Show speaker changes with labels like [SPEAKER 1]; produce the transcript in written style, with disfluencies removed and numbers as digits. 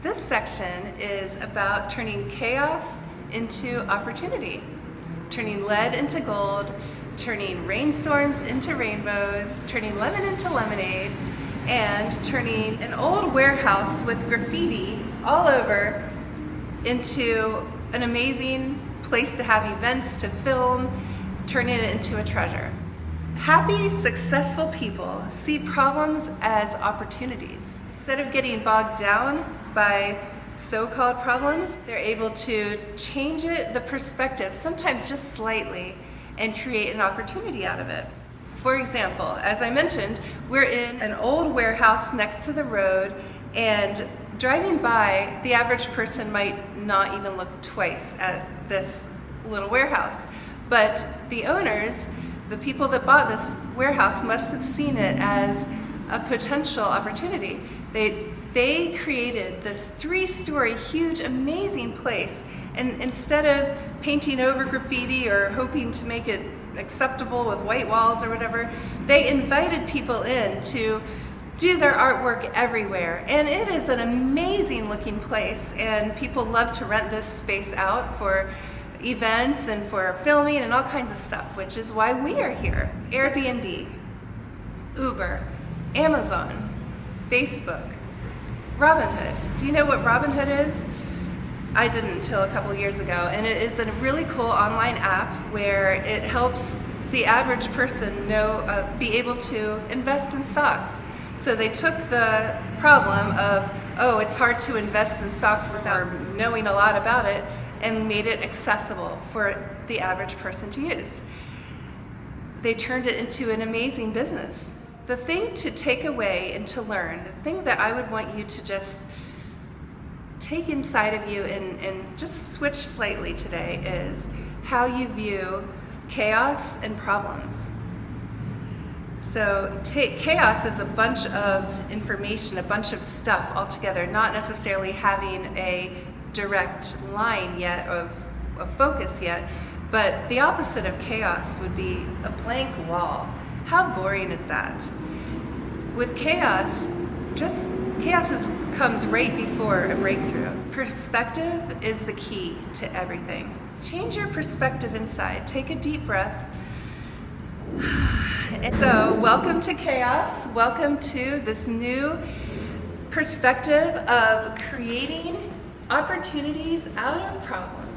[SPEAKER 1] This section is about turning chaos into opportunity, turning lead into gold, turning rainstorms into rainbows, turning lemon into lemonade, and turning an old warehouse with graffiti all over into an amazing place to have events, to film, turning it into a treasure. Happy, successful people see problems as opportunities. Instead of getting bogged down by so-called problems, they're able to change the perspective, sometimes just slightly, and create an opportunity out of it. For example, as I mentioned, we're in an old warehouse next to the road, and driving by, the average person might not even look twice at this little warehouse. But the owners, the people that bought this warehouse, must have seen it as a potential opportunity. They created this 3-story, huge, amazing place, and instead of painting over graffiti or hoping to make it acceptable with white walls or whatever, they invited people in to do their artwork everywhere. And it is an amazing looking place, and people love to rent this space out for events and for filming and all kinds of stuff, which is why we are here. Airbnb, Uber, Amazon, Facebook, Robinhood. Do you know what Robinhood is? I didn't until a couple years ago, and it is a really cool online app where it helps the average person be able to invest in stocks. So they took the problem of, oh, it's hard to invest in stocks without knowing a lot about it, and made it accessible for the average person to use. They turned it into an amazing business. The thing to take away and to learn, the thing that I would want you to just take inside of you and just switch slightly today is how you view chaos and problems. So chaos is a bunch of information, a bunch of stuff all together, not necessarily having a direct line yet of a focus yet, but the opposite of chaos would be a blank wall. How boring is that? With chaos, comes right before a breakthrough. Perspective is the key to everything. Change your perspective inside. Take a deep breath. So, welcome to chaos. Welcome to this new perspective of creating opportunities out of problems.